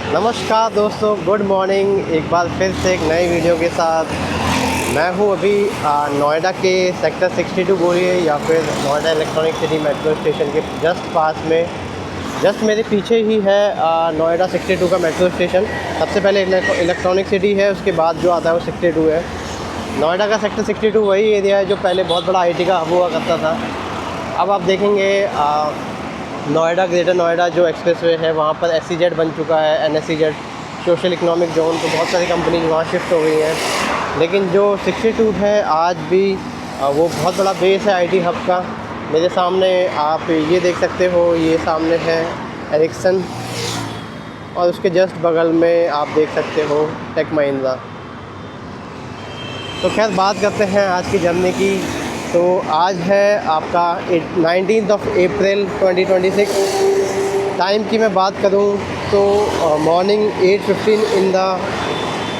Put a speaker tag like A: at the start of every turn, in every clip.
A: नमस्कार दोस्तों, good morning. एक बार फिर से एक नई वीडियो के साथ मैं हूं अभी नोएडा के सेक्टर 62 बोलिए या फिर Noida electronic city metro station के जस्ट पास में। जस्ट मेरे पीछे ही है नोएडा 62 का मेट्रो स्टेशन। सबसे पहले इलेक्ट्रॉनिक सिटी है, उसके बाद जो आता है वो 62 है। नोएडा का सेक्टर 62 वही एरिया है जो पहले बहुत बड़ा आईटी का हब हुआ करता था। अब आप देखेंगे नोएडा, ग्रेटर नोएडा जो एक्सप्रेसवे है वहाँ पर SEZ बन चुका है, NSEZ सोशल इकोनॉमिक जोन। तो बहुत सारी कंपनीज वहाँ शिफ्ट हो गई हैं, लेकिन जो 62 है आज भी वो बहुत बड़ा बेस है आईटी हब का। मेरे सामने आप ये देख सकते हो, ये सामने है एरिक्सन और उसके जस्ट बगल में आप देख सकते हो टेक महिंद्रा। तो खैर बात करते हैं आज की जर्नी की। तो आज है आपका 19 अप्रैल 2026। टाइम की मैं बात करूं तो मॉर्निंग 8:15 इन द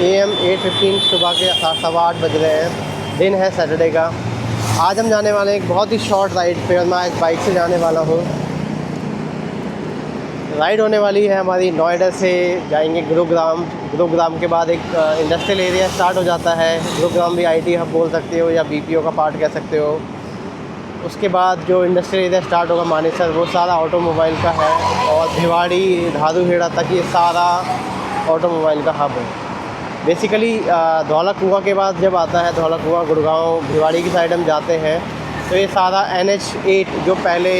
A: AM, 8:15 सुबह के 7:15 बज रहे हैं। दिन है सैटरडे का। आज हम जाने वाले हैं एक बहुत ही शॉर्ट राइड पे और मैं आज बाइक से जाने वाला हूं। राइड होने वाली है हमारी नोएडा से जाएंगे गुरुग्राम। गुरुग्राम के बाद एक इंडस्ट्रियल एरिया स्टार्ट हो जाता है। गुरुग्राम भी आईटी हब बोल सकते हो या BPO का पार्ट कह सकते हो। उसके बाद जो इंडस्ट्रियल एरिया स्टार्ट होगा मानेसर, वो सारा ऑटोमोबाइल का है और भिवाड़ी धारूहेड़ा तक ये सारा ऑटोमोबाइल का हब है। बेसिकली धौला कुआं के बाद जब आता है धौला कुआं, गुड़गांव, भिवाड़ी की साइड हम जाते हैं तो ये सारा NH8 जो पहले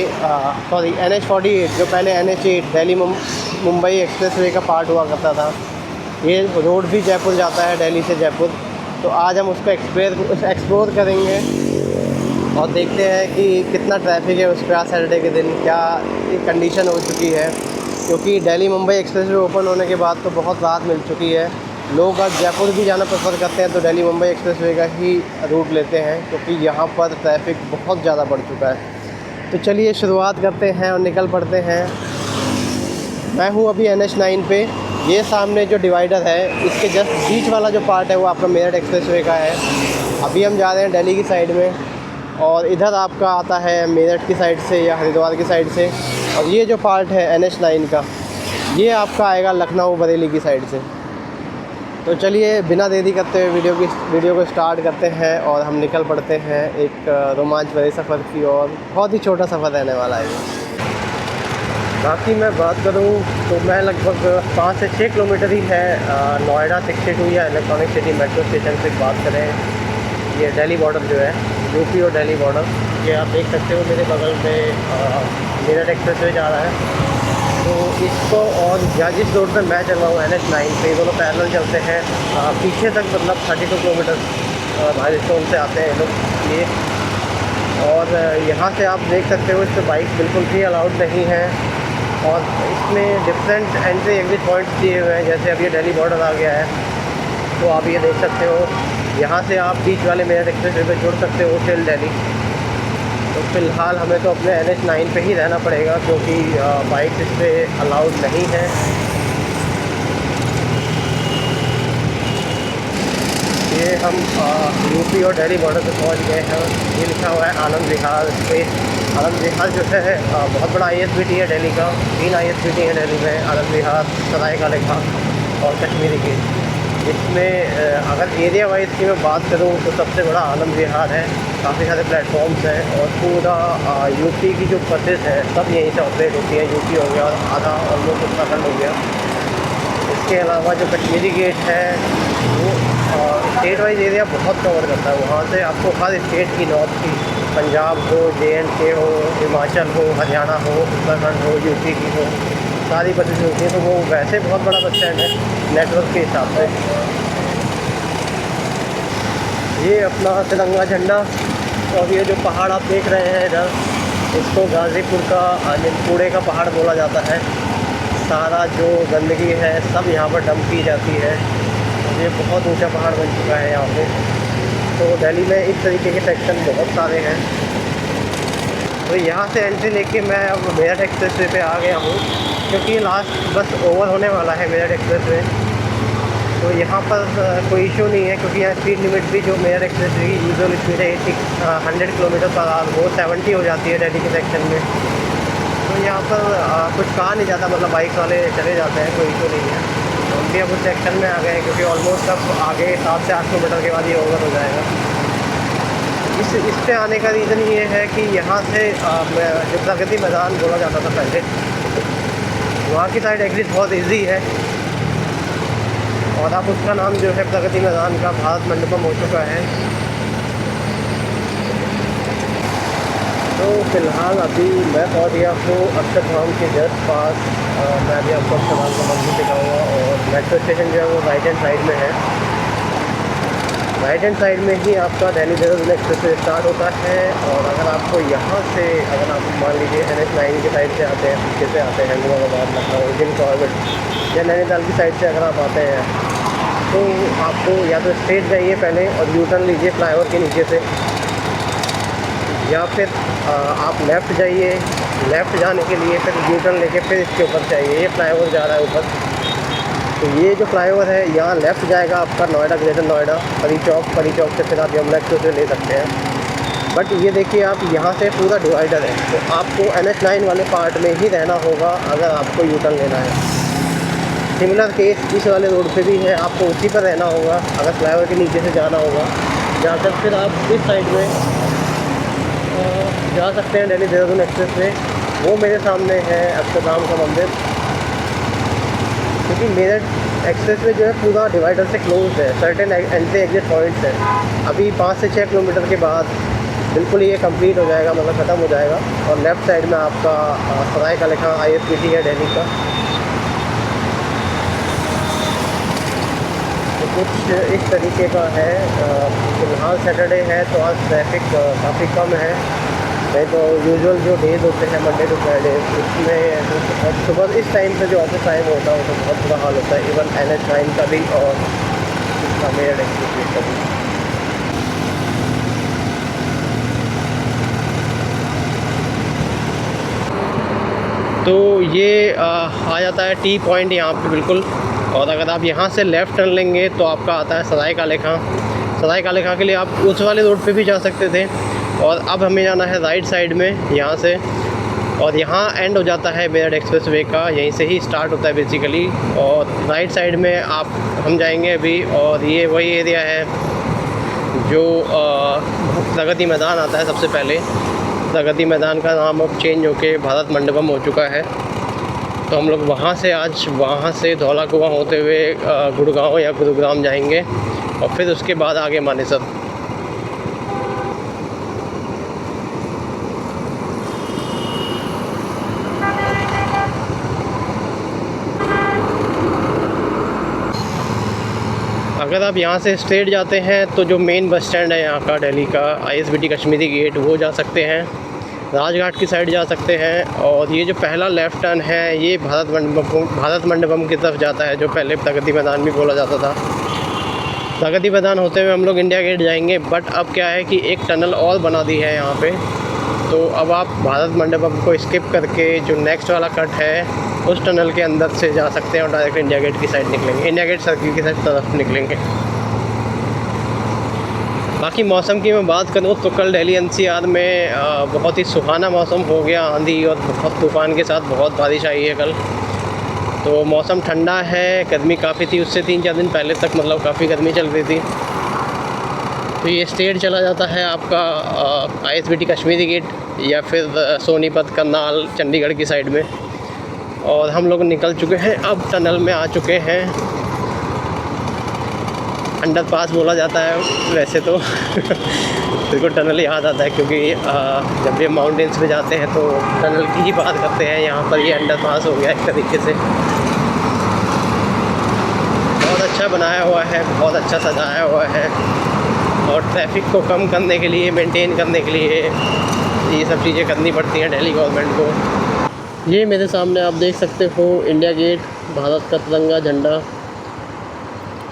A: NH48 जो पहले NH8 दिल्ली मुंबई एक्सप्रेसवे का पार्ट हुआ करता था, ये रोड भी जयपुर जाता है, दिल्ली से जयपुर। तो आज हम उसको एक्सप्लोर करेंगे और देखते हैं कि कितना ट्रैफिक है उस पर। आज सैटरडे के दिन क्या कंडीशन हो चुकी है, क्योंकि दिल्ली मुंबई एक्सप्रेसवे ओपन होने के बाद तो बहुत राहत मिल चुकी है। लोग अब जयपुर भी जाना प्रेफर करते हैं तो दिल्ली मुंबई एक्सप्रेसवे का ही रूट लेते हैं, क्योंकि यहाँ पर ट्रैफिक बहुत ज़्यादा बढ़ चुका है। तो चलिए शुरुआत करते हैं और निकल पड़ते हैं। मैं हूँ अभी NH9 पे। ये सामने जो डिवाइडर है इसके जस्ट बीच वाला जो पार्ट है वो आपका मेरठ एक्सप्रेसवे का है। अभी हम जा रहे हैं दिल्ली की साइड में और इधर आपका आता है मेरठ की साइड से या हरिद्वार की साइड से। और ये जो पार्ट है NH9 का, ये आपका आएगा लखनऊ बरेली की साइड से। तो चलिए बिना देरी करते हुए वीडियो को स्टार्ट करते हैं और हम निकल पड़ते हैं एक रोमांच भरे सफ़र की और। बहुत ही छोटा सफ़र रहने वाला है ये। बाकी मैं बात करूं तो मैं लगभग 5 से 6 किलोमीटर ही है नोएडा 62 या इलेक्ट्रॉनिक सिटी मेट्रो स्टेशन से बात करें। ये दिल्ली बॉर्डर जो है, UP और दिल्ली बॉर्डर, ये आप देख सकते हो मेरे बगल में मेरठ एक्सप्रेसवे जा रहा है। तो इसको और जिस रोड पर मैं चल रहा हूँ NH9 पे, दोनों पैरेलल चलते हैं पीछे तक, मतलब 32 किलोमीटर माइलस्टोन से आते हैं लोग ये। और यहाँ से आप देख सकते हो इस पर बाइक बिल्कुल भी अलाउड नहीं है और इसमें डिफरेंट एंट्री एग्जिट पॉइंट्स दिए हुए हैं। जैसे अब ये दिल्ली बॉर्डर आ गया है तो आप ये देख सकते हो, यहाँ से आप बीच वाले मेरठ एक्सप्रेसवे पे जुड़ सकते हो टिल दिल्ली। तो फ़िलहाल हमें तो अपने NH9 पे ही रहना पड़ेगा क्योंकि बाइक इस पर अलाउड नहीं है। ये हम UP और दिल्ली बॉर्डर पे पहुंच गए हैं। ये लिखा हुआ है आनंद विहार स्पेस। आनंद विहार जो है बहुत बड़ा ISBT है दिल्ली का। 3 ISBT है दिल्ली में, आनंद विहार, सराय काले खां और कश्मीरी गेट। इसमें अगर एरिया वाइज की मैं बात करूं तो सबसे बड़ा आनंद विहार है। काफ़ी सारे प्लेटफॉर्म्स हैं और पूरा UP की जो बसेस हैं सब यहीं से ऑपरेट होती हैं। UP हो गया और आधा ऑलमोस्ट उत्तराखंड हो गया। इसके अलावा जो कश्मीरी गेट है वो स्टेट वाइज एरिया बहुत कवर करता है। वहाँ से आपको हर स्टेट की, नॉर्थ की, पंजाब हो, JNK हो, हिमाचल हो, हरियाणा हो, उत्तराखंड हो, UP की हो, सारी बसेस होती हैं। तो वो वैसे बहुत बड़ा बस स्टैंड है नेटवर्क के हिसाब से। ये अपना तिरंगा झंडा और ये जो पहाड़ आप देख रहे हैं इधर, इसको गाज़ीपुर का कूड़े का पहाड़ बोला जाता है। सारा जो गंदगी है सब यहाँ पर डंप की जाती है। ये बहुत ऊंचा पहाड़ बन चुका है यहाँ पे। तो दिल्ली में इस तरीके के सेक्शन बहुत सारे हैं। तो यहाँ से एंट्री लेके मैं अब मेरठ एक्सप्रेसवे पे आ गया हूँ, क्योंकि लास्ट बस ओवर होने वाला है मेरठ एक्सप्रेसवे। तो यहाँ पर कोई इशू नहीं है, क्योंकि यहाँ स्पीड लिमिट भी जो मेरठ एक्सप्रेसवे की यूजुअल स्पीड है 100 किलोमीटर पर आवर, वो 70 हो जाती है दिल्ली के सेक्शन में। तो यहाँ पर कुछ कहा नहीं जाता, मतलब बाइक वाले चले जाते हैं, कोई इशू नहीं है। हम भी अब उस सेक्शन में आ गए हैं, क्योंकि ऑलमोस्ट अब आगे 7 से 8 किलोमीटर के बाद ये ओवर हो जाएगा। इस पे आने का रीज़न ये है कि यहाँ से जो प्रगति मैदान बोला जाता था पहले, वहाँ की साइड एग्जिट बहुत इजी है, और अब उसका नाम जो है प्रगति मैदान का भारत मंडपम हो चुका है। तो फ़िलहाल अभी मैं पहुँच गया हूँ अक्षरधाम के जस्ट पास। मैं अभी आपको अक्षरधाम का मंदिर दिखाऊँगा, और मेट्रो स्टेशन जो है वो राइट हैंड साइड में है। राइट हैंड साइड में ही आपका Delhi Dehradun express way start होता है। और अगर आपको यहाँ से, अगर आप मान लीजिए NH9 की साइड से आते हैं, पीछे से आते हैं मुरादाबाद, लखनऊ, जिन कॉर्बेट या नैनीताल की साइड से अगर आप आते हैं, तो आपको या तो स्ट्रेट जाइए पहले और यू टर्न लीजिए फ्लाईओवर के नीचे से, या फिर आप लेफ़्ट जाइए। लेफ़्ट जाने के लिए फिर यू टर्न लेके फिर इसके ऊपर चाहिए। ये फ्लाईओवर जा रहा है ऊपर, तो ये जो फ्लाईओवर है यहाँ लेफ़्ट जाएगा आपका नोएडा, ग्रेटर नोएडा, परी चौक से फिर आप यमुना एक्सप्रेस वे ले सकते हैं। बट ये देखिए आप यहाँ से पूरा डिवाइडर है, तो आपको NH9 वाले पार्ट में ही रहना होगा अगर आपको यू टर्न लेना है। सिमिलर केस इस वाले रोड पे भी है, आपको उसी पर रहना होगा अगर फ्लाईओवर के नीचे से जाना होगा। जाकर फिर आप इस साइड में जा सकते हैं दिल्ली देहरादून एक्सप्रेस वे। वो मेरे सामने है अक्षरधाम का मंदिर, क्योंकि मेरठ एक्सप्रेस वे जो है पूरा डिवाइडर से क्लोज है, सर्टेन एंट्री एग्जिट पॉइंट्स हैं। अभी 5 से 6 किलोमीटर के बाद बिल्कुल ये कंप्लीट हो जाएगा, मतलब ख़त्म हो जाएगा। और लेफ़्ट साइड में आपका सराय का लिखा ISBT है दिल्ली का। तो कुछ इस तरीके का है। फिलहाल सैटरडे है तो आज ट्रैफिक काफ़ी कम है। नहीं तो यूजुअल जो डेज होते हैं मंडे टू फ्राइडे, उसमें सुबह इस टाइम पे जो ऑफिस टाइम होता है तो बहुत बुरा हाल होता है, इवन NH9 का भी और इसका मेरठ एक्सप्रेस का भी। तो ये आ जाता है टी पॉइंट यहाँ पे बिल्कुल। और अगर आप यहाँ से लेफ़्ट टर्न लेंगे तो आपका आता है सराय काले खां। सराय काले खां के लिए आप उस वाले रोड पे भी जा सकते थे, और अब हमें जाना है राइट साइड में यहाँ से। और यहाँ एंड हो जाता है मेरठ एक्सप्रेस वे का, यहीं से ही स्टार्ट होता है बेसिकली। और राइट साइड में हम जाएंगे अभी, और ये वही एरिया है जो प्रगति मैदान आता है सबसे पहले। प्रगति मैदान का नाम अब चेंज होके भारत मंडपम हो चुका है। तो हम लोग वहाँ से धौला कुआं होते हुए गुड़गांव या गुरुग्राम जाएंगे, और फिर उसके बाद आगे मानेसर। अगर आप यहाँ से स्ट्रेट जाते हैं तो जो मेन बस स्टैंड है यहाँ का दिल्ली का, ISBT कश्मीरी गेट, वो जा सकते हैं। राजघाट की साइड जा सकते हैं। और ये जो पहला लेफ़्ट टर्न है ये भारत मंडपम की तरफ जाता है, जो पहले प्रगति मैदान भी बोला जाता था। प्रगति मैदान होते हुए हम लोग इंडिया गेट जाएंगे। बट अब क्या है कि एक टनल और बना दी है यहाँ पे, तो अब आप भारत मंडपम को स्किप करके जो नेक्स्ट वाला कट है उस टनल के अंदर से जा सकते हैं और डायरेक्ट इंडिया गेट की साइड निकलेंगे, इंडिया गेट सर्किल की तरफ निकलेंगे। बाकी मौसम की मैं बात करूँ तो कल दिल्ली NCR में बहुत ही सुहाना मौसम हो गया, आंधी और बहुत तूफ़ान के साथ बहुत बारिश आई है कल। तो मौसम ठंडा है, गर्मी काफ़ी थी, उससे 3-4 दिन पहले तक मतलब काफ़ी गर्मी चल रही थी। तो ये स्ट्रेट चला जाता है आपका ISBT कश्मीरी गेट या फिर सोनीपत, करनाल, चंडीगढ़ की साइड में। और हम लोग निकल चुके हैं, अब टनल में आ चुके हैं। अंडरपास बोला जाता है वैसे तो बिल्कुल टनल याद आता है, क्योंकि जब भी माउंटेन्स पे जाते हैं तो टनल की ही बात करते हैं। यहाँ पर ये अंडरपास हो गया एक तरीके से, बहुत अच्छा बनाया हुआ है, बहुत अच्छा सजाया हुआ है। और ट्रैफिक को कम करने के लिए, मेंटेन करने के लिए ये सब चीज़ें करनी पड़ती हैं दिल्ली गवर्नमेंट को। ये मेरे सामने आप देख सकते हो इंडिया गेट, भारत का तिरंगा झंडा।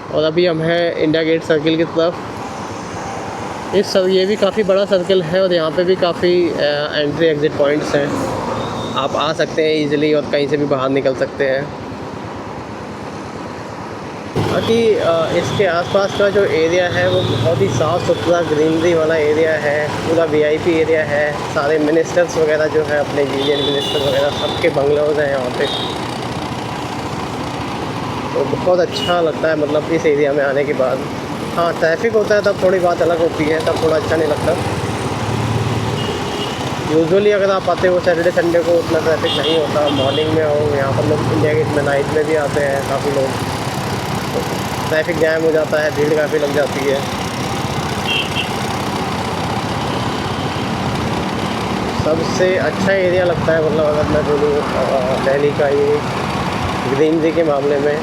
A: और अभी हम हैं इंडिया गेट सर्किल की तरफ। ये भी काफ़ी बड़ा सर्किल है, और यहाँ पे भी काफ़ी एंट्री एग्ज़िट पॉइंट्स हैं। आप आ सकते हैं ईज़िली और कहीं से भी बाहर निकल सकते हैं। बाकी इसके आसपास का जो एरिया है वो बहुत ही साफ़ सुथरा ग्रीनरी वाला एरिया है, पूरा VIP एरिया है। सारे मिनिस्टर्स वगैरह जो है अपने यूनियन मिनिस्टर वगैरह सबके बंगलोज़ हैं यहाँ पे। तो बहुत अच्छा लगता है मतलब इस एरिया में आने के बाद। हाँ, ट्रैफिक होता है तब थोड़ी बात अलग होती है, तब थोड़ा अच्छा नहीं लगता। यूजुअली अगर आप आते हो सैटरडे संडे को उतना ट्रैफिक नहीं होता। मॉर्निंग में हो, यहाँ पर लोग इंडिया गेट में नाइट में भी आते हैं काफ़ी लोग, तो ट्रैफिक जैम हो जाता है, भीड़ काफ़ी लग जाती है। सबसे अच्छा एरिया लगता है मतलब अगर मैं बोलूँ दिल्ली का ये ग्रीनरी के मामले में।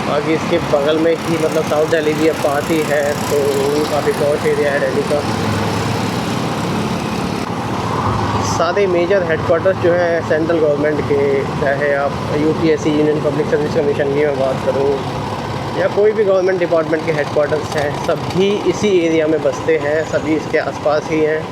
A: बाकी इसके बगल में ही मतलब साउथ दिल्ली भी अब पास ही है, तो वो काफ़ी पॉश एरिया है दिल्ली का। सारे मेजर हेडक्वार्टर्स जो हैं सेंट्रल गवर्नमेंट के, चाहे आप UPSC union public service commission की मैं बात करूँ या कोई भी गवर्नमेंट डिपार्टमेंट के हेडक्वार्टर्स हैं, सभी इसी एरिया में बसते हैं, सभी इसके आसपास ही हैं।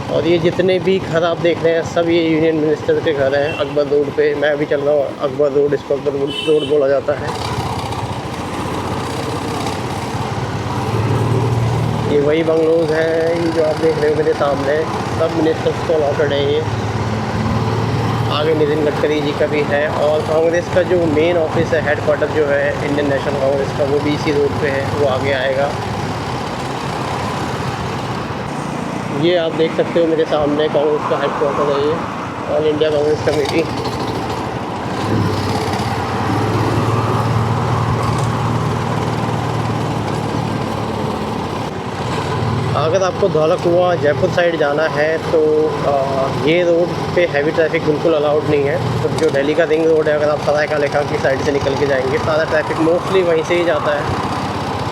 A: और ये जितने भी घर आप देख रहे हैं सब ये यूनियन मिनिस्टर के घर हैं। अकबर रोड पे मैं अभी चल रहा हूँ, अकबर रोड, इसको अकबर रोड बोला जाता है। ये वही बंगलोज हैं जो आप देख रहे हो मेरे सामने, सब मिनिस्टर्स को अलॉटेड है ये। आगे नितिन गडकरी जी का भी है, और कांग्रेस का जो मेन ऑफिस है, हेडक्वार्टर जो है इंडियन नेशनल कांग्रेस का, वो भी इसी रोड पे है, वो आगे आएगा। ये आप देख सकते हो मेरे सामने कांग्रेस का हेडक्वार्टर है, ये ऑल इंडिया कांग्रेस कमेटी। अगर आपको धौला कुआं जयपुर साइड जाना है तो ये रोड पे हैवी ट्रैफिक बिल्कुल अलाउड नहीं है। तो जो दिल्ली का रिंग रोड है, अगर आप सराय काले खां की साइड से निकल के जाएंगे, सारा ट्रैफिक मोस्टली वहीं से ही जाता है,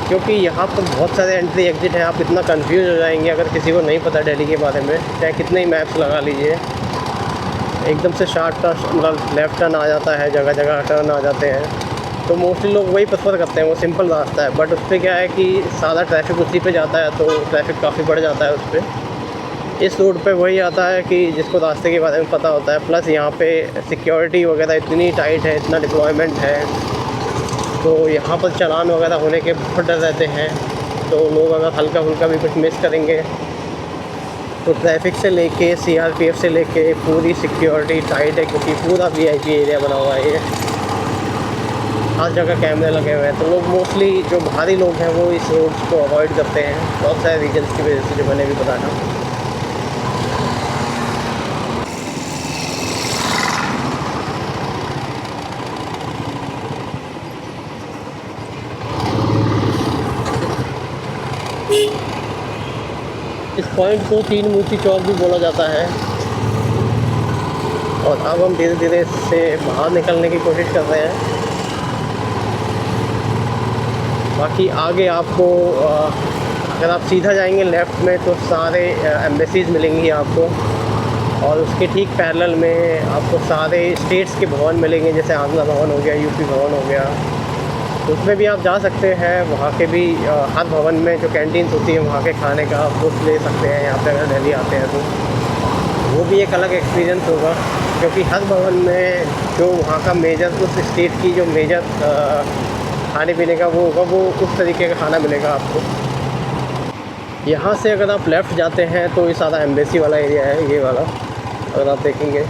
A: क्योंकि यहाँ पर बहुत सारे एंट्री एग्जिट हैं। आप इतना कंफ्यूज हो जाएंगे अगर किसी को नहीं पता दिल्ली के बारे में, चाहे कितने ही मैप्स लगा लीजिए। एकदम से शार्ट टर्न मतलब लेफ़्ट टर्न आ जाता है, जगह जगह टर्न आ जाते हैं, तो मोस्टली लोग वही प्रेफर करते हैं, वो सिंपल रास्ता है। बट उस पर क्या है कि सारा ट्रैफिक उसी पे जाता है, तो ट्रैफिक काफ़ी बढ़ जाता है उस पर। इस रोड पे वही आता है कि जिसको रास्ते के बारे में पता होता है, प्लस यहाँ पे सिक्योरिटी वगैरह इतनी टाइट है, इतना डिप्लॉयमेंट है, तो यहाँ पर चालान वगैरह होने के बहुत डर रहते हैं। तो लोग अगर हल्का फुल्का भी कुछ मिस करेंगे तो ट्रैफिक से लेके सीआरपीएफ से लेके पूरी सिक्योरिटी टाइट है, क्योंकि पूरा वीआईपी एरिया बना हुआ है ये, हर जगह कैमरे लगे हुए हैं। तो लोग मोस्टली जो बाहरी लोग हैं वो इस रोड्स को अवॉइड करते हैं, बहुत सारे रीजन्स की वजह से, जो मैंने भी बताया। इस पॉइंट को तीन मूर्ति चौक भी बोला जाता है। और अब हम धीरे धीरे से बाहर निकलने की कोशिश कर रहे हैं। बाकी आगे आपको अगर आप सीधा जाएंगे लेफ़्ट में तो सारे एम्बेसीज़ मिलेंगी आपको, और उसके ठीक पैरेलल में आपको सारे स्टेट्स के भवन मिलेंगे, जैसे आंध्रा भवन हो गया, यूपी भवन हो गया, तो उसमें भी आप जा सकते हैं। वहाँ के भी हर भवन में जो कैंटीन्स होती है वहाँ के खाने का आप लुत्फ़ ले सकते हैं यहाँ पे अगर दिल्ली आते हैं तो। वो भी एक अलग एक्सपीरियंस होगा, क्योंकि हर भवन में जो वहाँ का मेजर, उस स्टेट की जो मेजर खाने पीने का वो होगा, वो उस तरीके का खाना मिलेगा आपको। यहाँ से अगर आप लेफ़्ट जाते हैं तो ये सारा एम्बेसी वाला एरिया है, ये वाला अगर आप देखेंगे।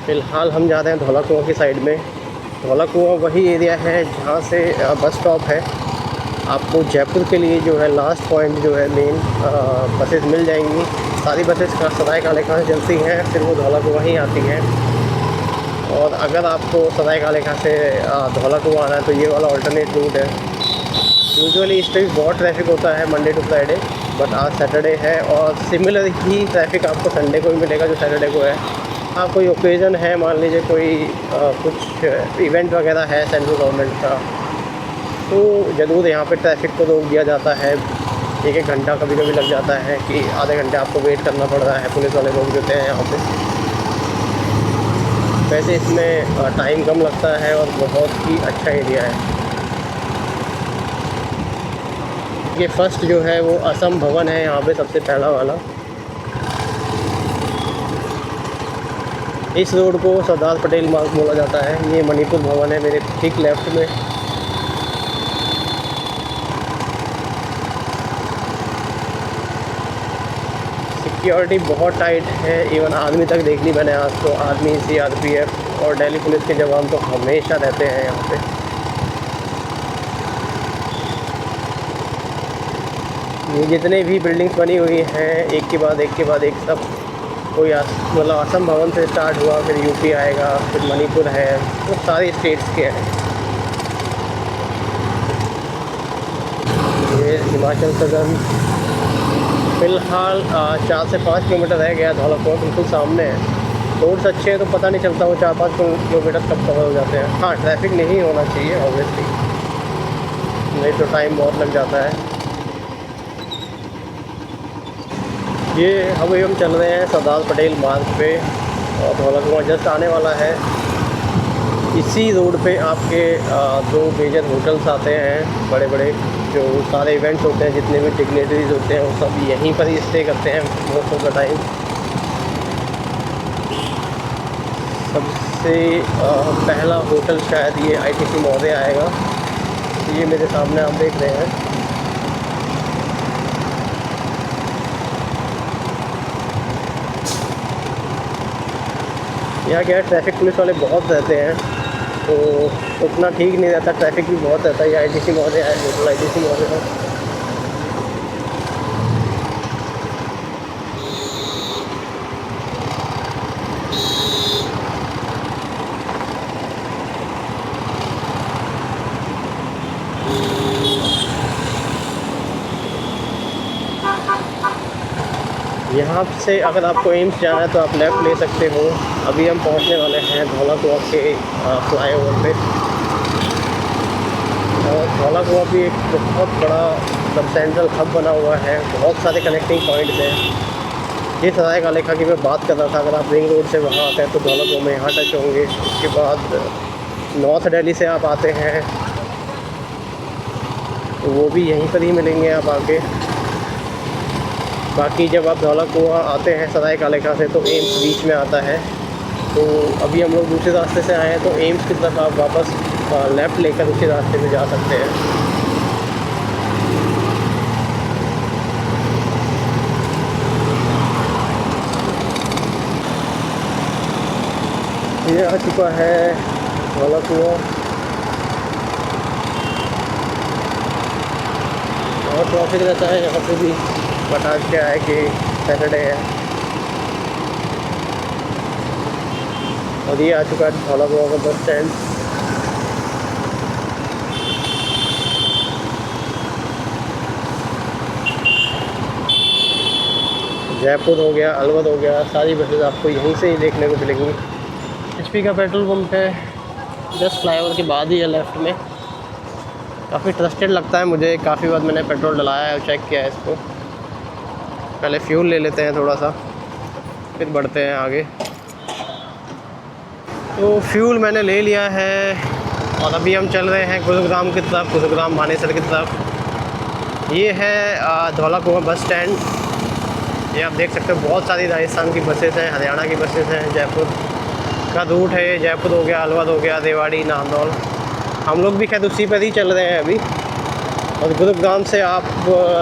A: फ़िलहाल हम जा रहे हैं धौला कुआं की साइड में। धौला कुआं वही एरिया है जहाँ से बस स्टॉप है। आपको जयपुर के लिए जो है लास्ट पॉइंट जो है मेन बसेस मिल जाएंगी। सारी बसेस का सराय काले खां से चलती हैं, फिर वो धौला कुआं ही आती हैं। और अगर आपको सराय काले खां से धौला कुआं आना है तो ये वाला अल्टरनेट रूट है। यूजुअली इस पर भी बहुत ट्रैफिक होता है मंडे टू फ्राइडे, बट आज सैटरडे है, और सिमिलर ही ट्रैफिक आपको संडे को भी मिलेगा जो सैटरडे को है। हाँ, कोई ओकेज़न है, मान लीजिए कोई कुछ इवेंट वगैरह है सेंट्रल गवर्नमेंट का, तो ज़रूर यहाँ पे ट्रैफिक को रोक दिया जाता है। एक घंटा कभी कभी लग जाता है कि आधे घंटे आपको वेट करना पड़ रहा है, पुलिस वाले लोग देते हैं यहाँ पे। वैसे इसमें टाइम कम लगता है और बहुत ही अच्छा एरिया है। ये फर्स्ट जो है वो असम भवन है यहाँ पे, सबसे पहला वाला। इस रोड को सरदार पटेल मार्ग बोला जाता है। ये मणिपुर भवन है मेरे ठीक लेफ़्ट में। सिक्योरिटी बहुत टाइट है, इवन आर्मी तक देख ली मैंने आज तो। आर्मी, CRPF और दिल्ली पुलिस के जवान तो हमेशा रहते हैं यहाँ पे। ये जितने भी बिल्डिंग्स बनी हुई हैं एक के बाद एक सब कोई मतलब असम भवन से स्टार्ट हुआ, फिर यूपी आएगा, फिर मणिपुर है, तो सारी स्टेट्स के हैं। ये हिमाचल सदन फ़िलहाल 4 से 5 किलोमीटर रह गया। धौलाकुआं बिल्कुल सामने है। रोड्स अच्छे हैं तो पता नहीं चलता वो 4-5 किलोमीटर कब कवर हो जाते हैं। हाँ, ट्रैफिक नहीं होना चाहिए ऑब्वियसली, नहीं तो टाइम बहुत लग जाता है। ये अभी हम चल रहे हैं सरदार पटेल मार्ग पे और धौलाकुआं जस्ट आने वाला है। इसी रोड पे आपके 2 मेजर होटल्स आते हैं बड़े बड़े, जो सारे इवेंट्स होते हैं, जितने भी डिग्नेटरीज होते हैं वो सब यहीं पर ही स्टे करते हैं मोस्ट ऑफ द टाइम। सबसे पहला होटल शायद ये ITC महोदय आएगा। ये मेरे सामने आप देख रहे हैं। यहाँ क्या है, ट्रैफिक पुलिस वाले बहुत रहते हैं तो उतना ठीक नहीं रहता, ट्रैफिक भी बहुत रहता है। ये ITC महोदय है, होटल ITC महोदय है। यहाँ से अगर आपको एम्स जाना है तो आप लेफ़्ट ले सकते हो। अभी हम पहुँचने वाले हैं धौलाकुआं के फ्लाईओवर पे। और धौलाकुआं भी एक बहुत बड़ा सब सेंट्रल हब बना हुआ है, बहुत सारे कनेक्टिंग पॉइंट्स हैं। ये सराय का लेखा की मैं बात कर रहा था, अगर आप रिंग रोड से वहाँ आते हैं तो धौलाकुआं में यहाँ टच होंगे। उसके बाद नॉर्थ दिल्ली से आप आते हैं तो वो भी यहीं पर ही मिलेंगे आप आके। बाकी जब आप धौलाकुआं आते हैं सराय का लेखा से तो एम्स बीच में आता है। तो अभी हम लोग दूसरे रास्ते से आए हैं तो एम्स की तरफ आप वापस लेफ़्ट लेकर उसी रास्ते में जा सकते हैं। ये आ चुका है धौलाकुआं। बहुत ट्रैफिक रहता है यहाँ पे भी, बट आज क्या है कि सैटरडे है। और ये आ चुका है धौलाकुआं का बस स्टैंड। जयपुर हो गया, अलवर हो गया, सारी बसेस आपको यहीं से ही देखने को मिलेंगी। HP का पेट्रोल पंप है जस्ट फ्लाईओवर के बाद ही है लेफ़्ट में। काफ़ी ट्रस्टेड लगता है मुझे, काफ़ी बार मैंने पेट्रोल डलाया है और चेक किया है इसको। पहले फ्यूल ले लेते हैं थोड़ा सा, फिर बढ़ते हैं आगे। तो फ्यूल मैंने ले लिया है और अभी हम चल रहे हैं गुरुग्राम की तरफ, गुरुग्राम मानेसर की तरफ। ये है धौलाकुआं बस स्टैंड। ये आप देख सकते हो बहुत सारी राजस्थान की बसेस हैं, हरियाणा की बसेस हैं। जयपुर का रूट है ये, जयपुर हो गया, अलवर हो गया, रेवाड़ी, नांदौल। हम लोग भी खैर उसी पर ही चल रहे हैं अभी। और गुरुग्राम से आप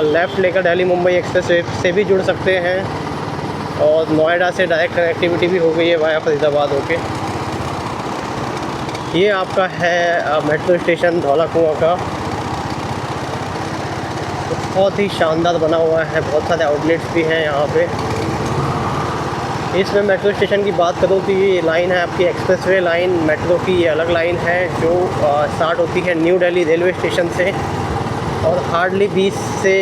A: लेफ़्ट लेकर दिल्ली मुंबई एक्सप्रेस से भी जुड़ सकते हैं और नोएडा से डायरेक्ट कनेक्टिविटी भी हो गई है वाया फरीदाबाद होके। ये आपका है मेट्रो स्टेशन धौलाकुआं का। बहुत ही शानदार बना हुआ है, बहुत सारे आउटलेट्स भी हैं यहाँ पे। इसमें मेट्रो स्टेशन की बात करूँ तो ये लाइन है आपकी एक्सप्रेसवे लाइन मेट्रो की। ये अलग लाइन है जो स्टार्ट होती है न्यू दिल्ली रेलवे स्टेशन से और हार्डली 20 से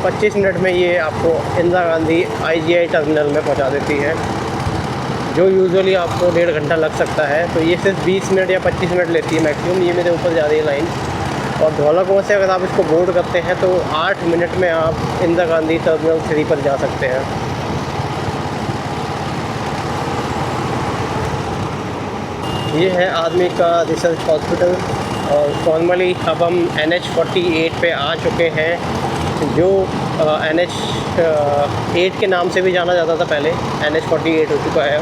A: 25 मिनट में ये आपको इंदिरा गांधी IGI टर्मिनल में पहुँचा देती है, जो यूजुअली आपको 1.5 घंटा लग सकता है। तो ये सिर्फ 20 मिनट या 25 मिनट लेती है मैक्सिमम। ये मेरे ऊपर जा रही है लाइन। और धौलाकुआं से अगर आप इसको बोर्ड करते हैं तो 8 मिनट में आप इंदिरा गांधी टर्मिनल 3 पर जा सकते हैं। ये है आर्मी का रिसर्च हॉस्पिटल और फॉर्मली अब हम NH-48 पे आ चुके हैं, जो NH-8 के नाम से भी जाना जाता था पहले, NH-48 हो चुका है।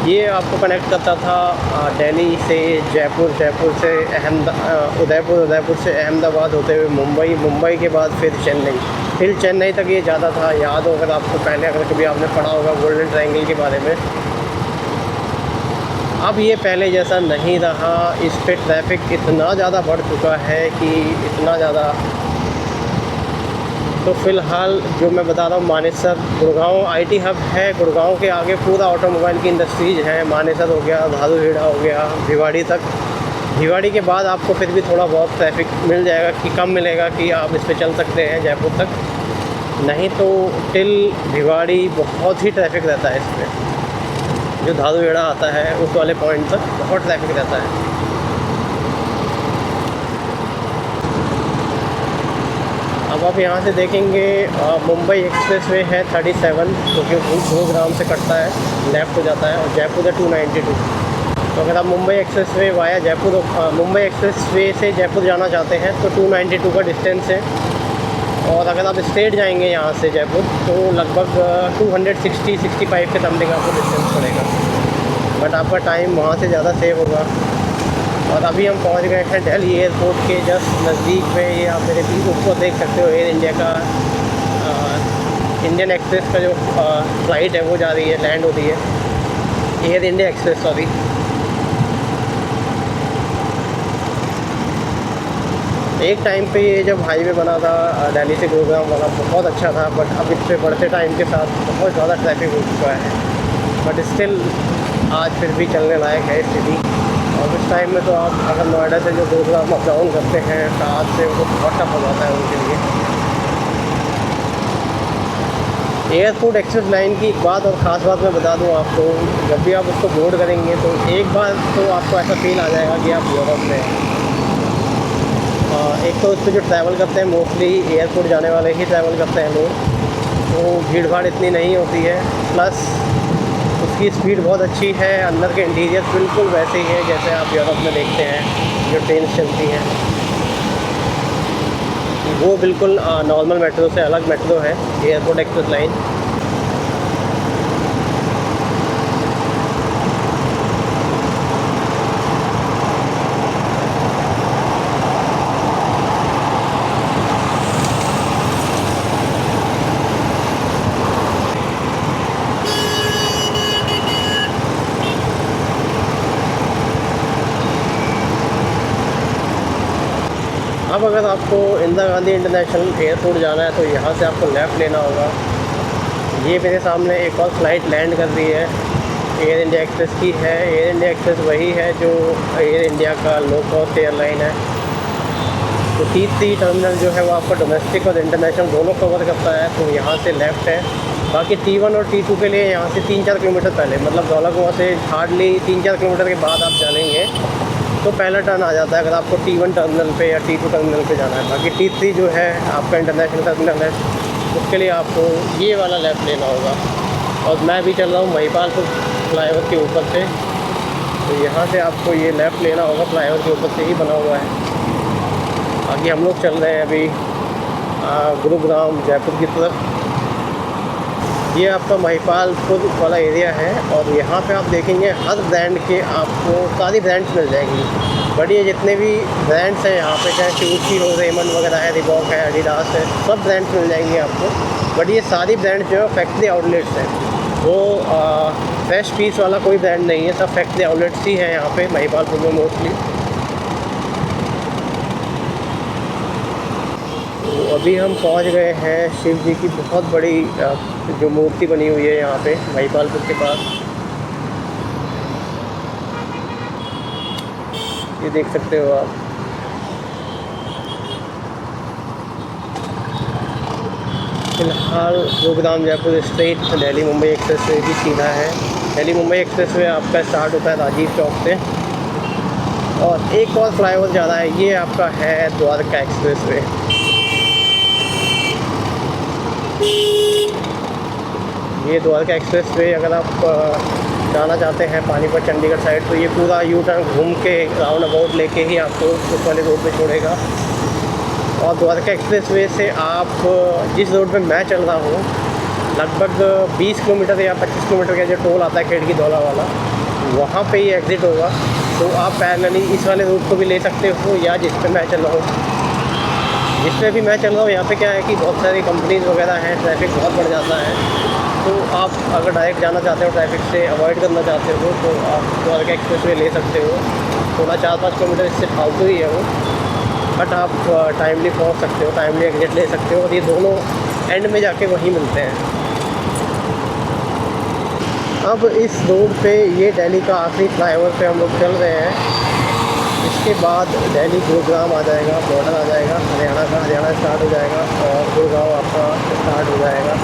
A: ये आपको कनेक्ट करता था दिल्ली से जयपुर, जयपुर से उदयपुर, उदयपुर से अहमदाबाद होते हुए मुंबई, मुंबई के बाद फिर चेन्नई। टिल चेन्नई तक ये ज़्यादा था। याद हो अगर आपको, पहले अगर कभी आपने पढ़ा होगा गोल्डन ट्रायंगल के बारे में। अब ये पहले जैसा नहीं रहा, इस पे ट्रैफिक इतना ज़्यादा बढ़ चुका है कि इतना ज़्यादा। तो फ़िलहाल जो मैं बता रहा हूँ, मानेसर गुड़गांव आईटी हब है। गुड़गांव के आगे पूरा ऑटोमोबाइल की इंडस्ट्रीज़ हैं। मानेसर हो गया, धारूहेड़ा हो गया, भिवाड़ी तक। भिवाड़ी के बाद आपको फिर भी थोड़ा बहुत ट्रैफिक मिल जाएगा, कि कम मिलेगा कि आप इस पे चल सकते हैं जयपुर तक। नहीं तो टिल भिवाड़ी बहुत ही ट्रैफिक रहता है इस पर। जो धारूहेड़ा आता है उस वाले पॉइंट तक बहुत ट्रैफिक रहता है। अब आप यहाँ से देखेंगे मुंबई एक्सप्रेस वे है 37, जो कि गुरुग्राम से कटता है, लेफ़्ट हो जाता है, और जयपुर है 292। तो अगर आप Mumbai express way via Jaipur, Mumbai express way से जयपुर जाना चाहते हैं तो 292 का डिस्टेंस है। और अगर आप स्ट्रेट जाएंगे यहाँ से जयपुर तो लगभग 265 के समथिंग आपको डिस्टेंस पड़ेगा। बट आपका टाइम वहाँ से ज़्यादा सेव होगा। और अभी हम पहुँच गए हैं दिल्ली एयरपोर्ट के जस्ट नज़दीक में। ये आप मेरे पीछे ऊपर देख सकते हो, एयर इंडिया का इंडियन एक्सप्रेस का जो फ़्लाइट है वो जा रही है, लैंड हो रही है, एयर इंडिया एक्सप्रेस सॉरी। एक टाइम पे ये जब हाईवे बना था दिल्ली से गुरुग्राम वाला, बहुत अच्छा था। बट अब इससे बढ़ते टाइम के साथ बहुत ज़्यादा ट्रैफिक हो चुका है। बट स्टिल आज फिर भी चलने लायक है स्थिति। और इस टाइम में तो आप अगर नोएडा से जो गुरुग्राम अप डाउन करते हैं कार से, वो बहुत टफ हो जाता है उनके लिए। एयरपोर्ट एक्सप्रेस लाइन की एक बात और ख़ास बात मैं बता दूं आपको, जब भी आप उसको बोर्ड करेंगे तो एक बार तो आपको ऐसा फील आ जाएगा कि आप यूरोप में हैं। एक तो इस पर जो ट्रैवल करते हैं मोस्टली एयरपोर्ट जाने वाले ही ट्रैवल करते हैं लोग, तो भीड़ भाड़ इतनी नहीं होती है। प्लस उसकी स्पीड बहुत अच्छी है। अंदर के इंटीरियर बिल्कुल वैसे ही है जैसे आप यूरोप में देखते हैं जो ट्रेन चलती हैं। वो बिल्कुल नॉर्मल मेट्रो से अलग मेट्रो है एयरपोर्ट एक्सप्रेस लाइन। अब अगर आपको इंदिरा गांधी इंटरनेशनल एयरपोर्ट जाना है तो यहाँ से आपको लेफ़्ट लेना होगा। ये मेरे सामने एक और फ़्लाइट लैंड कर रही है, एयर इंडिया एक्सप्रेस की है। एयर इंडिया एक्सप्रेस वही है जो एयर इंडिया का लो कॉस्ट एयरलाइन है। तो T3 टर्मिनल जो है वो आपका डोमेस्टिक और इंटरनेशनल दोनों कवर करता है, तो यहाँ से लेफ़्ट है। बाकी T1 और T2 के लिए यहाँ से 3-4 किलोमीटर पहले, मतलब धौलाकुआं से हार्डली 3-4 किलोमीटर के बाद आप जानेंगे तो पहला टर्न आ जाता है अगर आपको T1 टर्मिनल पे या T2 टर्मिनल पे जाना है। बाकी T3 जो है आपका इंटरनेशनल टर्मिनल है, उसके लिए आपको ये वाला लेफ़्ट लेना होगा। और मैं भी चल रहा हूँ महिपालपुर फ्लाईओवर के ऊपर से, तो यहाँ से आपको ये लेफ़्ट लेना होगा। फ्लाईओवर के ऊपर से ही बना हुआ है। आगे हम लोग चल रहे हैं अभी गुरुग्राम जयपुर की तरफ। ये आपका महिपालपुर वाला एरिया है और यहाँ पे आप देखेंगे हर ब्रांड के आपको सारी ब्रांड्स मिल जाएंगी। बढ़िया जितने भी ब्रांड्स हैं यहाँ पे, चाहे शूज़ की हो, रेमन वगैरह है, रिबॉक है, एडिडास है, सब ब्रांड्स मिल जाएंगे आपको। बट ये सारी ब्रांड्स जो है फैक्ट्री आउटलेट्स हैं, वो फ्रेश पीस वाला कोई ब्रांड नहीं है, सब फैक्ट्री आउटलेट्स ही हैं यहाँ पे महिपालपुर में मोस्टली। तो अभी हम पहुँच गए हैं शिव जी की बहुत बड़ी जो मूर्ति बनी हुई है यहाँ पे महिपालपुर के पास। ये देख सकते हो आप। फिलहाल Gurugram Jaipur straight Delhi Mumbai express way भी सीधा है। दिल्ली मुंबई एक्सप्रेस वे आपका स्टार्ट होता है राजीव चौक से, और एक और फ्लाईओवर ज़्यादा है, ये आपका है द्वारका एक्सप्रेस वे। ये द्वारका एक्सप्रेस वे अगर आप जाना चाहते हैं पानीपत चंडीगढ़ साइड, तो ये पूरा यू टर्न घूम के राउंड अबाउट लेके ही आपको उस वाले रोड पे छोड़ेगा। और द्वारका एक्सप्रेस वे से आप जिस रोड पे मैं चल रहा हूँ, लगभग 20 किलोमीटर या 25 किलोमीटर का जो टोल आता है खेड़की धौला वाला, वहाँ पे ही एग्ज़िट होगा। तो आप पैरेलली इस वाले रूट को भी ले सकते हो, या जिस पे मैं चल रहा हूँ जिस पे भी मैं चल रहा हूँ यहाँ पे क्या है कि बहुत सारी कंपनीज़ वगैरह हैं, ट्रैफिक बहुत बढ़ जाता है। तो आप अगर डायरेक्ट जाना चाहते हो, ट्रैफिक से अवॉइड करना चाहते हो, तो आप द्वारका एक्सप्रेस वे ले सकते हो। थोड़ा 4-5 किलोमीटर इससे फालतू ही है वो, बट आप टाइमली पहुँच सकते हो, टाइमली एग्जिट ले सकते हो, और ये दोनों एंड में जाके वहीं मिलते हैं। अब इस रोड पे ये दिल्ली का आखिरी फ्लाईओवर पे हम लोग चल रहे हैं। इसके बाद दिल्ली गुरुग्राम आ जाएगा, बॉर्डर आ जाएगा हरियाणा का, हरियाणा स्टार्ट हो जाएगा और गुरुग्राम आपका स्टार्ट हो जाएगा।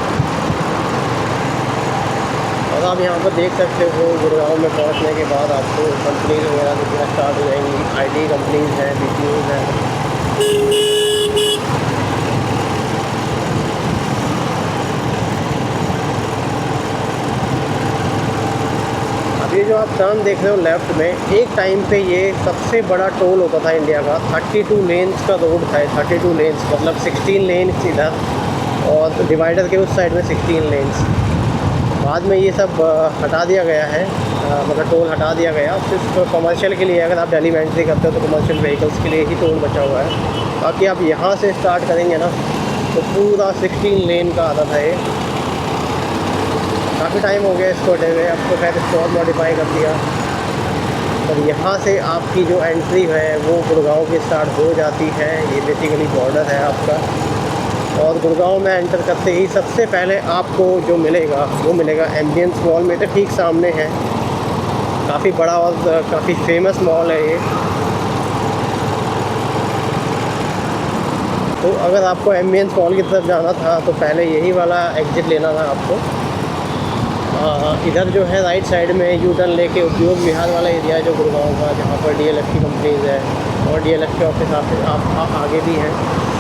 A: और आप यहाँ पर देख सकते हो गुरुग्राम में पहुँचने के बाद आपको कंपनीज वगैरह दिखना स्टार्ट हो जाएंगी। IT कंपनीज़ हैं, BPOs हैं। ये जो आप टर्न देख रहे हो लेफ़्ट में, एक टाइम पे ये सबसे बड़ा टोल होता था इंडिया का। 32 लेन्स का रोड था, 32 लेन्स मतलब 16 लेन्स इधर और डिवाइडर के उस साइड में 16 लेन्स। बाद में ये सब हटा दिया गया है, मतलब टोल हटा दिया गया। सिर्फ कमर्शियल के लिए, अगर आप दिल्ली में एंट्री करते हो तो कमर्शियल व्हीकल्स के लिए ही टोल बचा हुआ है। बाकी आप यहाँ से स्टार्ट करेंगे ना तो पूरा 16 लेन का आता था ये। काफ़ी टाइम हो गया इसको हटे हुए, अब तो खैर इसको और मॉडिफाई कर दिया। और यहाँ से आपकी जो एंट्री है वो गुड़गांव की स्टार्ट हो जाती है। ये बेसिकली बॉर्डर है आपका, और गुड़गांव में एंटर करते ही सबसे पहले आपको जो मिलेगा वो मिलेगा एम्बियंस मॉल। में तो ठीक सामने है, काफ़ी बड़ा और काफ़ी फेमस मॉल है ये। तो अगर आपको एम्बियंस मॉल की तरफ जाना था तो पहले यही वाला एग्ज़िट लेना था आपको। इधर जो है राइट साइड में यू टर्न लेके उद्योग विहार वाला एरिया है जो गुड़गांव का, जहाँ पर DLF की कंपनीज़ है और DLF के ऑफिस आप आगे भी हैं।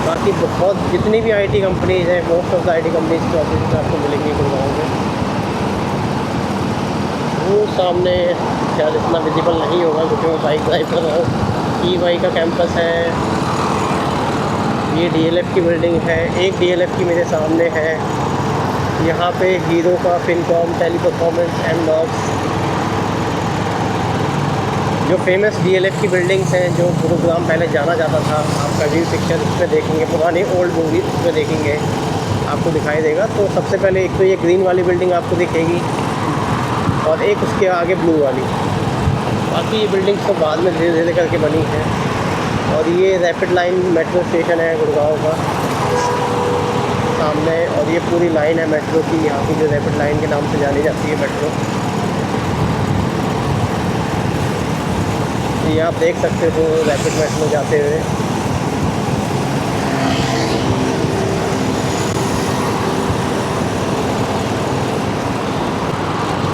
A: बाकी बहुत जितनी भी IT कंपनीज़ हैं, most of the IT companies के ऑफिस आपको मिलेंगे गुड़गांव में। वो सामने शायद इतना विजिबल नहीं होगा क्योंकि मैं बाइक ड्राइव कर रहा हूँ। EY का कैंपस है, ये DLF की बिल्डिंग है, एक DLF की मेरे सामने है। यहाँ पे हीरो का फिनकॉम, टेलीपरफॉर्मेंस, एमलॉक्स, जो फेमस DLF की बिल्डिंग्स हैं जो गुरुग्राम पहले जाना जाता था। आपका व्यू पिक्चर इसमें देखेंगे, पुरानी ओल्ड मूवी इसमें देखेंगे, आपको दिखाई देगा। तो सबसे पहले एक तो ये ग्रीन वाली बिल्डिंग आपको दिखेगी और एक उसके आगे ब्लू वाली। बाकी ये बिल्डिंग्स तो बाद में धीरे धीरे करके बनी हैं। और ये रैपिड लाइन मेट्रो स्टेशन है गुड़गांव का सामने, और ये पूरी लाइन है मेट्रो की, यहाँ की जो रैपिड लाइन के नाम से जानी जाती है मेट्रो। ये आप देख सकते हो रैपिड मेट्रो जाते हुए।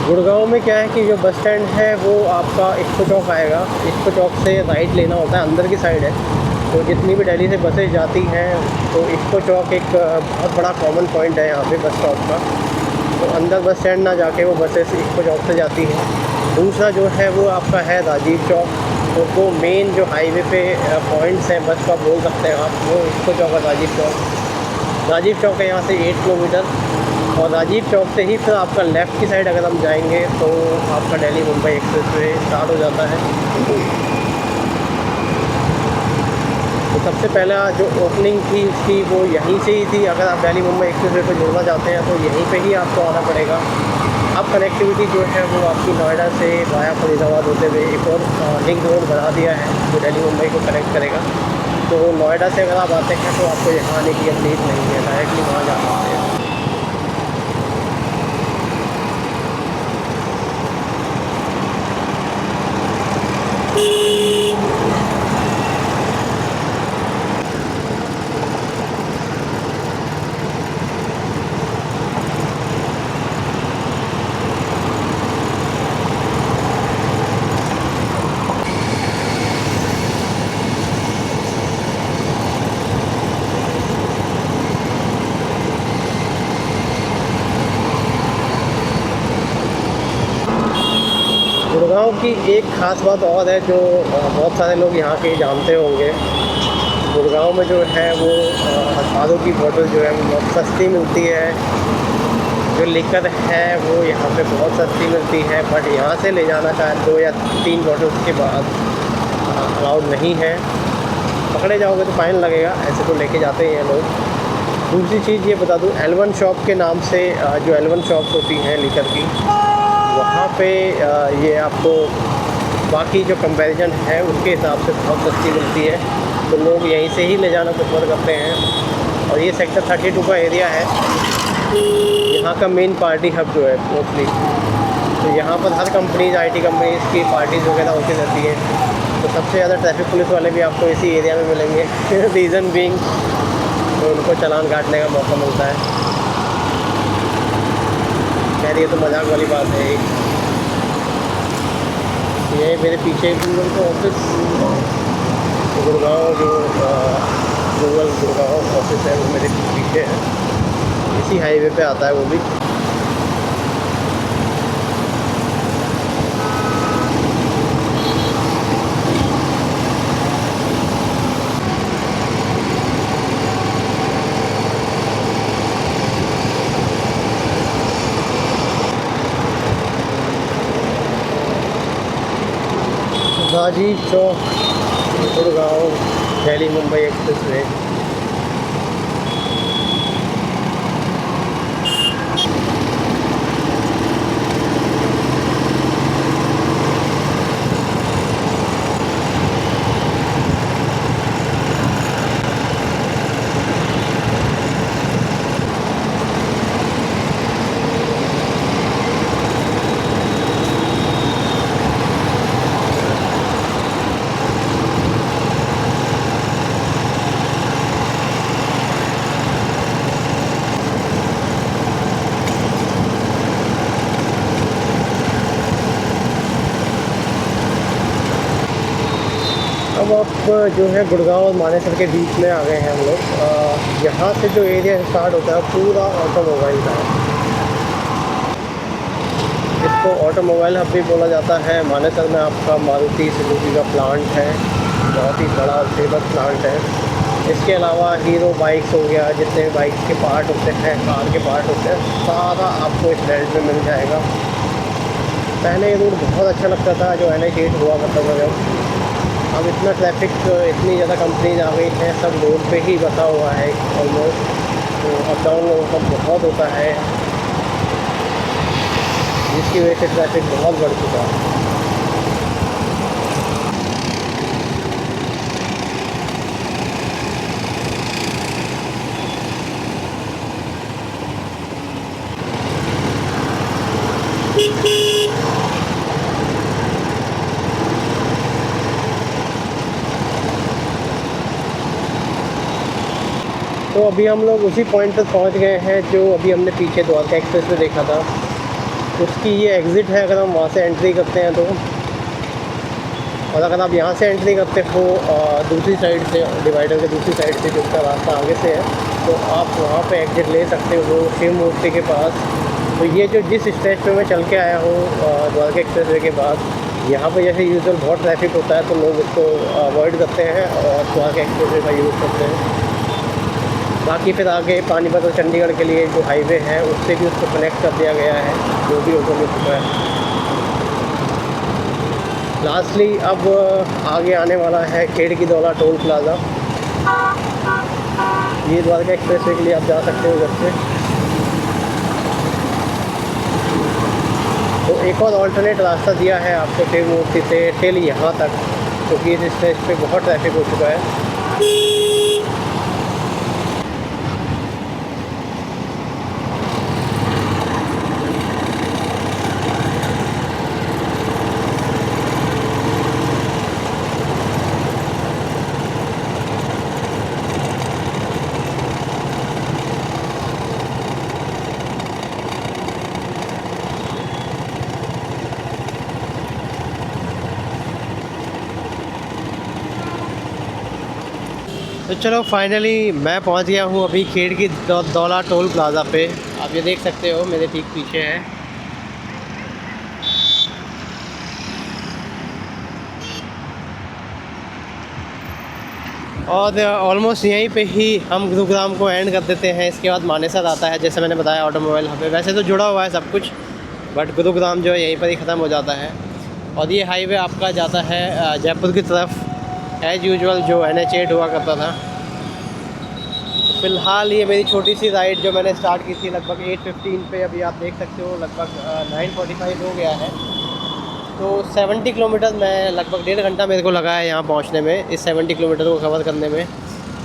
A: गुड़गांव में क्या है कि जो बस स्टैंड है वो आपका इक्को चौक आएगा। इक्को चौक से राइट लेना होता है, अंदर की साइड है। तो जितनी भी दिल्ली से बसें जाती हैं तो इक्को चौक एक बहुत बड़ा कॉमन पॉइंट है यहाँ पे बस स्टॉप का। तो अंदर बस स्टैंड ना जाके वो बसेस इक्को चौक से जाती हैं। दूसरा जो है वो आपका है राजीव चौक। तो वो मेन जो हाईवे पे पॉइंट्स हैं बस का बोल सकते हैं आप, वो इक्को चौक और राजीव चौक। राजीव चौक है यहाँ से 8 किलोमीटर, और राजीव चौक से ही फिर आपका लेफ़्ट की साइड अगर हम जाएंगे तो आपका दिल्ली मुंबई एक्सप्रेसवे स्टार्ट हो जाता है। तो सबसे पहला जो ओपनिंग थी उसकी वो यहीं से ही थी। अगर आप दिल्ली मुंबई एक्सप्रेसवे को जुड़ना चाहते हैं तो यहीं पे ही आपको आना पड़ेगा। अब कनेक्टिविटी जो है वो आपकी नोएडा से वाया फरीदाबाद होते हुए एक और लिंक रोड बना दिया है जो दिल्ली मुंबई को कनेक्ट करेगा। तो नोएडा से अगर आप आते हैं तो आपको यहाँ आने की नीड नहीं है, डायरेक्टली वहाँ जा सकते हैं। गुड़गांव की एक ख़ास बात और है जो बहुत सारे लोग यहाँ के जानते होंगे। गुड़गांव में जो है वो खादों की बोतल जो है वो बहुत सस्ती मिलती है। जो लिकर है वो यहाँ पे बहुत सस्ती मिलती है, बट यहाँ से ले जाना शायद 2 या 3 बॉटल्स के बाद अलाउड नहीं है। पकड़े जाओगे तो फाइन लगेगा, ऐसे तो लेके जाते ही हैं लोग। दूसरी चीज़ ये बता दूँ, L1 शॉप के नाम से जो L1 शॉप्स होती हैं लीकर की, वहाँ पे ये आपको बाकी जो कंपैरिजन है उसके हिसाब से बहुत सस्ती मिलती है, तो लोग यहीं से ही ले जाना प्रेफर करते हैं। और ये सेक्टर 32 का एरिया है, यहाँ का मेन पार्टी हब जो है मोस्टली, तो यहाँ पर हर कंपनीज IT कंपनीज़ की पार्टीज़ वगैरह होती रहती हैं। तो सबसे ज़्यादा ट्रैफिक पुलिस वाले भी आपको इसी एरिया में मिलेंगे रीज़न बीइंग तो उनको चालान काटने का मौका मिलता है। खैर ये तो मजाक वाली बात है। ये मेरे पीछे गूगल का ऑफिस, गुड़गांव जो गूगल गुड़गांव ऑफिस है वो मेरे पीछे है, इसी हाईवे पे आता है वो भी। गाजी चौक, गुड़गांव, दिल्ली मुंबई एक्सप्रेस वे। अब आप जो है गुड़गांव और मानेसर के बीच में आ गए हैं हम लोग। यहाँ से जो एरिया स्टार्ट होता है पूरा ऑटोमोबाइल का है, इसको ऑटोमोबाइल हब भी बोला जाता है। मानेसर में आपका मारुति सुजुकी का प्लांट है, बहुत ही बड़ा फेमस प्लांट है। इसके अलावा हीरो बाइक्स हो गया, जितने बाइक्स के पार्ट होते हैं, कार के पार्ट होते हैं, सारा आपको इस बेल्ट में मिल जाएगा। पहले ये रूट बहुत अच्छा लगता था जो NH8 हुआ करता था जब, अब इतना ट्रैफिक, इतनी ज़्यादा कंपनीज आ गई हैं, सब रोड पे ही बसा हुआ है ऑलमोस्ट, तो अप डाउन लोगों का बहुत होता है, जिसकी वजह से ट्रैफिक बहुत बढ़ चुका है। तो अभी हम लोग उसी पॉइंट पर पहुंच गए हैं जो अभी हमने पीछे द्वारका एक्सप्रेस में देखा था, उसकी ये एग्ज़िट है। अगर हम वहाँ से एंट्री करते हैं तो, और अगर आप यहाँ से एंट्री करते हो दूसरी साइड से, डिवाइडर के दूसरी साइड से, जो उसका रास्ता आगे से है, तो आप वहाँ पे एग्ज़िट ले सकते हो शिव मूर्ति के पास। तो ये जो जिस स्टेज पे मैं चल के आया हूँ द्वारका एक्सप्रेस वे के बाद, यहाँ पर जैसे यूजुअल बहुत ट्रैफिक होता है तो लोग उसको अवॉइड करते हैं और द्वारका एक्सप्रेस वे का यूज़ करते हैं। बाकी फिर आगे पानीपत और चंडीगढ़ के लिए जो हाईवे है उससे भी उसको कनेक्ट कर दिया गया है, जो भी ओपन हो चुका है। लास्टली अब आगे आने वाला है खेड़की-दौला टोल प्लाज़ा। ये द्वारका एक्सप्रेस वे के लिए आप जा सकते हो घर से। तो एक और ऑल्टरनेट रास्ता दिया है आपको शिव मूर्ति से टिल यहाँ तक, क्योंकि इस स्टेज पे बहुत ट्रैफिक हो चुका है। तो चलो फाइनली मैं पहुंच गया हूं अभी खेड़की-दौला टोल प्लाज़ा पे। आप ये देख सकते हो मेरे ठीक पीछे है। और ऑलमोस्ट यहीं पे ही हम गुरुग्राम को एंड कर देते हैं। इसके बाद मानेसर आता है, जैसे मैंने बताया ऑटोमोबाइल हब पे। वैसे तो जुड़ा हुआ है सब कुछ, बट गुरुग्राम जो है यहीं पर ही ख़त्म हो जाता है। और ये हाईवे आपका जाता है जयपुर की तरफ, एज़ यूजुअल जो NH8 हुआ करता था। फ़िलहाल ये मेरी छोटी सी राइड जो मैंने स्टार्ट की थी लगभग 8:15 पे, अभी आप देख सकते हो लगभग 9:45 हो गया है। तो 70 किलोमीटर मैं लगभग 1.5 घंटा मेरे को लगा है यहाँ पहुँचने में, इस 70 किलोमीटर को कवर करने में,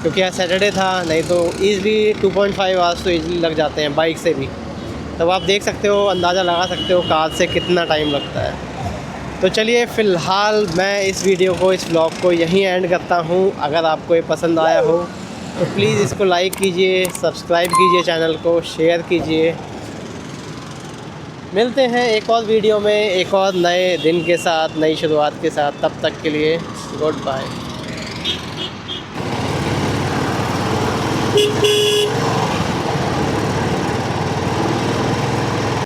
A: क्योंकि आज सैटरडे था। नहीं तो ईज़िली 2.5 आवर्स तो ईज़िली लग जाते हैं बाइक से भी। तब आप देख सकते हो, अंदाज़ा लगा सकते हो कार से कितना टाइम लगता है। तो चलिए फ़िलहाल मैं इस वीडियो को, इस व्लॉग को यहीं एंड करता हूँ। अगर आपको ये पसंद आया हो तो प्लीज़ इसको लाइक कीजिए, सब्सक्राइब कीजिए, चैनल को शेयर कीजिए। मिलते हैं एक और वीडियो में, एक और नए दिन के साथ, नई शुरुआत के साथ। तब तक के लिए गुड बाय।